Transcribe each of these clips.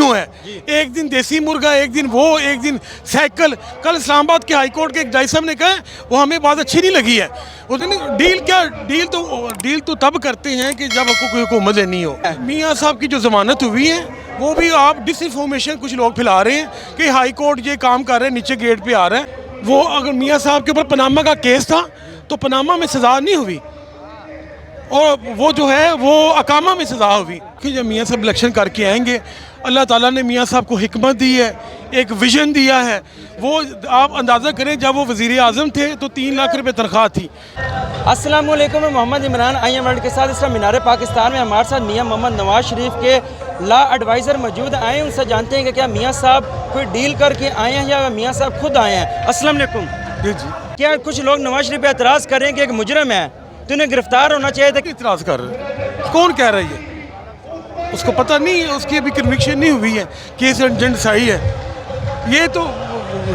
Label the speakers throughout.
Speaker 1: Menu है। एक दिन देसी मुर्गा, एक दिन वो, एक दिन साइकिल। कल इस्लामाबाद के हाई कोर्ट के एक जज साहब ने कहा वो हमें बात अच्छी नहीं लगी है। उसने डील तो तब करते हैं कि जब आपको कोई हुकूमत लेनी हो। मियाँ साहब की जो ज़मानत हुई है वो भी आप डिसइंफॉर्मेशन कुछ लोग फैला रहे हैं कि हाई कोर्ट ये काम कर रहे हैं, नीचे गेट पे आ रहा है। वो अगर मियाँ साहब के ऊपर पनामा का केस था तो पनामा में सज़ा नहीं हुई, और वो जो है वो अकामा में सज़ा हुई कि जब मियाँ साहब इलेक्शन करके आएंगे, अल्लाह ताला ने मियाँ साहब को हिकमत दी है, एक विज़न दिया है। वो आप अंदाज़ा करें जब वो वज़ीर आज़म थे तो 3 लाख रुपए तनख्वाह थी।
Speaker 2: अस्सलाम वालेकुम, मैं Mohammad Imran I M World के साथ इस मीनार पाकिस्तान में हमारे साथ मियाँ मोहम्मद नवाज शरीफ के लॉ एडवाइज़र मौजूद आए हैं। उनसे जानते हैं कि क्या मियाँ साहब कोई डील करके आए हैं या मियाँ साहब खुद आए हैं। अस्सलाम वालेकुम
Speaker 1: जी जी।
Speaker 2: क्या कुछ लोग नवाज शरीफ पे एतराज़ कर रहे हैं कि एक मुजरम है तो उन्हें गिरफ्तार होना चाहिए था?
Speaker 1: इतराज़ कर रहे हैं, कौन कह रहा है ये? उसको पता नहीं, उसकी अभी कन्विक्शन नहीं हुई है, केस एजेंट सही है। ये तो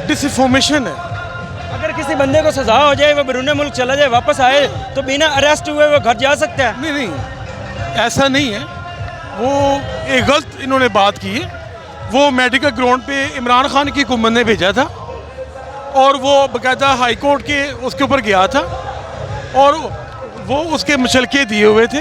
Speaker 1: डिसइंफॉर्मेशन है।
Speaker 2: अगर किसी बंदे को सज़ा हो जाए, वो बैरून मुल्क चला जाए, वापस आए तो बिना अरेस्ट हुए वो घर जा सकता है?
Speaker 1: नहीं, ऐसा नहीं है। वो एक गलत इन्होंने बात की है। वो मेडिकल ग्राउंड पे इमरान खान की हुकूमत ने भेजा था और वो बाकायदा हाई कोर्ट के उसके ऊपर गया था और वो उसके मशलके दिए हुए थे,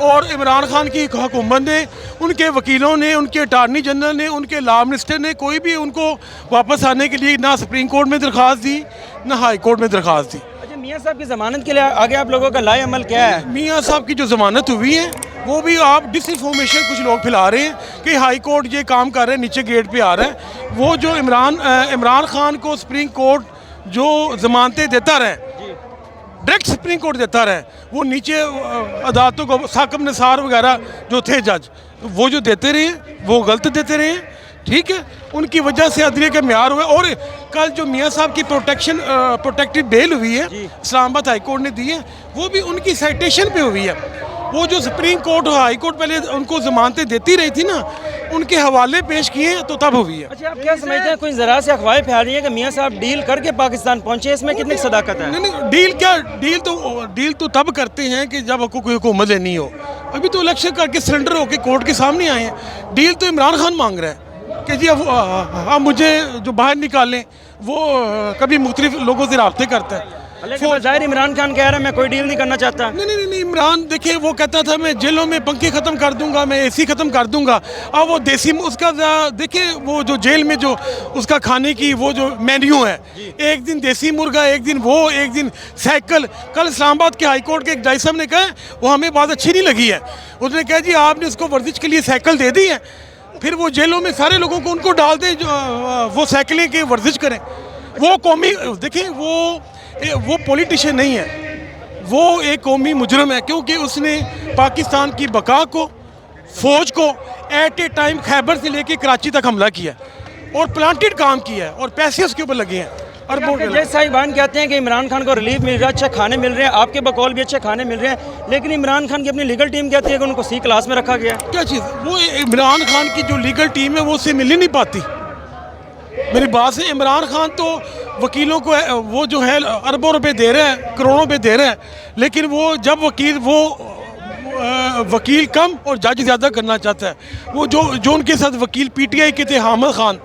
Speaker 1: और इमरान खान की हुकूमत ने, उनके वकीलों ने, उनके अटार्नी जनरल ने, उनके लॉ मिनिस्टर ने कोई भी उनको वापस आने के लिए ना सुप्रीम कोर्ट में दरख्वास्त दी ना हाई कोर्ट में दरख्वास्त दी।
Speaker 2: अच्छा, मियाँ साहब की ज़मानत के लिए आगे आप लोगों का लाए अमल क्या है?
Speaker 1: मियाँ साहब की जो ज़मानत हुई है वो भी आप डिसइंफॉर्मेशन कुछ लोग फैला रहे हैं कि हाई कोर्ट ये काम कर रहे हैं, नीचे गेट पे आ रहा है। वो जो इमरान खान को सुप्रीम कोर्ट जो ज़मानतें देता रहे, डायरेक्ट सुप्रीम कोर्ट देता रहे, वो नीचे अदालतों को साकब निसार वगैरह जो थे जज, वो जो देते रहे वो गलत देते रहे। ठीक है, उनकी वजह से अदलिया का म्यार हुआ। और कल जो मियाँ साहब की प्रोटेक्टेड बेल हुई है इस्लामाबाद हाई कोर्ट ने दी है, वो भी उनकी साइटेशन पे हुई है। वो जो सुप्रीम कोर्ट और हाई कोर्ट पहले उनको ज़मानतें देती रही थी ना, उनके हवाले पेश किए तो तब हुई है।
Speaker 2: अच्छा, आप क्या समझते हैं? कोई ज़रा से अफवाहें फैल रही है कि मियाँ साहब डील करके पाकिस्तान पहुँचे, इसमें कितनी सदाकत है?
Speaker 1: नहीं, डील तो तब करते हैं कि जब आपको कोई हुकूमत लेनी हो। अभी तो इलेक्शन करके सरेंडर होकर कोर्ट के सामने आए हैं। डील तो इमरान खान मांग रहा है कि जी अब मुझे जो बाहर निकालें। वो कभी मुख्तलिफ लोगों से रब्ते करता है।
Speaker 2: लेकिन ज़ाहिर इमरान खान कह रहा है मैं कोई डील नहीं करना चाहता।
Speaker 1: नहीं, इमरान देखिए वो कहता था मैं जेलों में पंखे ख़त्म कर दूंगा, मैं एसी ख़त्म कर दूंगा। अब वो देसी उसका देखिए वो जो जेल में जो उसका खाने की वो जो मेन्यू है, एक दिन देसी मुर्गा, एक दिन वो, एक दिन साइकिल। कल इस्लामाबाद के हाई कोर्ट के एक जज साहब ने कहा वो हमें बात अच्छी नहीं लगी है। उसने कहा जी आपने उसको वर्जिश के लिए साइकिल दे दी है, फिर वो जेलों में सारे लोगों को उनको डाल दें जो वो साइकिलें की वर्जिश करें। वो कौमी देखिए वो पॉलिटिशियन नहीं है, वो एक कौमी मुजरम है, क्योंकि उसने पाकिस्तान की बका को, फ़ौज को एट ए टाइम खैबर से लेके कराची तक हमला किया और प्लांटेड काम किया है और पैसे उसके ऊपर लगे हैं। और
Speaker 2: जज साहिबान कहते हैं कि इमरान खान को रिलीफ मिल रहा है, अच्छे खाने मिल रहे हैं, आपके बकौल भी अच्छे खाने मिल रहे हैं, लेकिन इमरान खान की अपनी लीगल टीम कहती है कि उनको सी क्लास में रखा गया।
Speaker 1: क्या चीज़? वो इमरान खान की जो लीगल टीम है वो उससे मिल ही नहीं पाती। मेरी बात से इमरान खान तो वकीलों को वो जो है अरबों रुपए दे रहे हैं, करोड़ों रुपए दे रहे हैं, लेकिन वो जब वकील कम और जज ज़्यादा करना चाहता है। वो जो उनके साथ वकील पीटीआई के थे, हामिद खान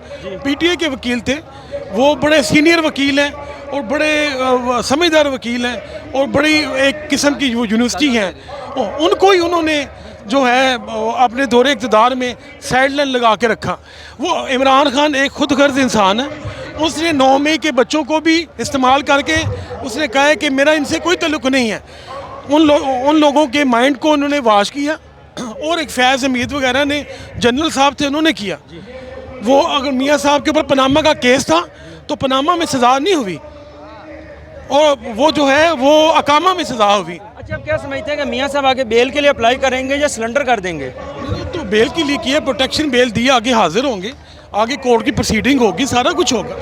Speaker 1: पीटीआई के वकील थे, वो बड़े सीनियर वकील हैं और बड़े समझदार वकील हैं और बड़ी एक किस्म की वो यूनिवर्सिटी हैं। उनको ही उन्होंने जो है अपने दौरे इक़्तिदार में साइड लाइन लगा के रखा। वो इमरान खान एक खुद गर्ज इंसान है। उसने 9 मई के बच्चों को भी इस्तेमाल करके उसने कहा है कि मेरा इनसे कोई ताल्लुक़ नहीं है। उन लोगों के माइंड को उन्होंने वाश किया और एक फैज़ हमीद वगैरह ने, जनरल साहब थे, उन्होंने किया। वो अगर मियाँ साहब के ऊपर पनामा का केस था तो पनामा में सज़ा नहीं हुई, और वो जो है वो अकामा में सज़ा हुई।
Speaker 2: अच्छा, आप क्या समझते हैं कि मियाँ साहब आगे बेल के लिए अप्लाई करेंगे या सिलेंडर कर देंगे?
Speaker 1: तो बेल के लिए किया, प्रोटेक्शन बेल दी, आगे हाजिर होंगे, आगे कोर्ट की प्रोसीडिंग होगी, सारा कुछ होगा।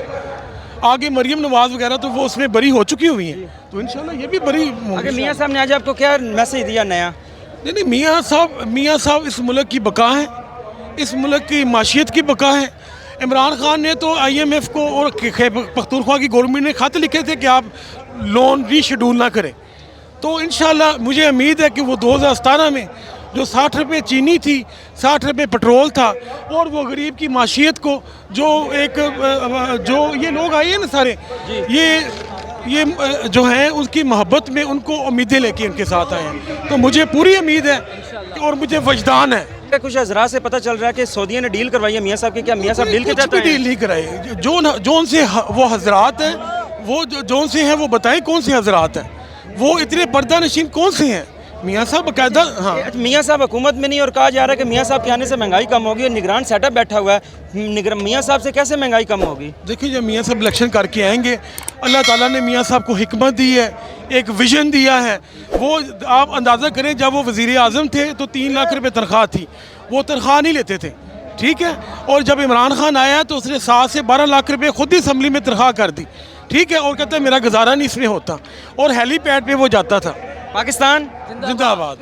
Speaker 1: आगे मरियम नवाज वगैरह तो वो उसमें बरी हो चुकी हुई हैं, तो इंशाल्लाह ये भी बरी होंगी।
Speaker 2: अगर मियाँ साहब ने आज आपको क्या मैसेज दिया नया?
Speaker 1: नहीं, मियाँ साहब इस मुल्क की बका है, इस मुल्क की माशियत की बका है। इमरान खान ने तो IMF को और पख्तूनख्वा की गवर्नमेंट ने खत लिखे थे कि आप लोन रीशेड्यूल ना करें। तो इंशाल्लाह मुझे उम्मीद है कि वो 2017 में जो 60 रुपये चीनी थी, 60 रुपये पेट्रोल था, और वो गरीब की माशियत को जो जो ये लोग आए हैं ना सारे, ये जो हैं उसकी मोहब्बत में उनको उम्मीदें लेके उनके साथ आए हैं। तो मुझे पूरी उम्मीद है और मुझे वजदान है।
Speaker 2: कुछ हजरा से पता चल रहा है कि सऊदीया ने डील करवाई है मियाँ साहब की, क्या मियाँ साहब डील के
Speaker 1: कुछ
Speaker 2: तहत
Speaker 1: भी
Speaker 2: आए हैं?
Speaker 1: डील नहीं कराए। जो उनसे वो हजरात हैं, वो जो से हैं वो बताएं कौन से हजरात हैं, वो इतने पर्दा नशीन कौन से हैं? मियाँ साहब बाकायदा, हाँ
Speaker 2: मियाँ साहब हुकूमत में नहीं, और कहा जा रहा है कि मियाँ साहब के आने से महंगाई कम होगी, और निगरान सेटअप बैठा हुआ है। मियाँ साहब से कैसे महंगाई कम होगी?
Speaker 1: देखिए, जब मियाँ साहब इलेक्शन करके आएंगे, अल्लाह ताला ने मियाँ साहब को हिकमत दी है, एक विजन दिया है। वो आप अंदाज़ा करें, जब वो वज़ीर आज़म थे तो 3 लाख रुपये तनख्वाह थी, वो तनख्वाह नहीं लेते थे, ठीक है। और जब इमरान खान आया तो उसने 7 से 12 लाख रुपये खुद ही असम्बली में तनख्वाह कर दी, ठीक है। और कहता है मेरा गुजारा नहीं इसमें होता, और हेलीपैड पे वो जाता था।
Speaker 2: पाकिस्तान
Speaker 1: जिंदाबाद।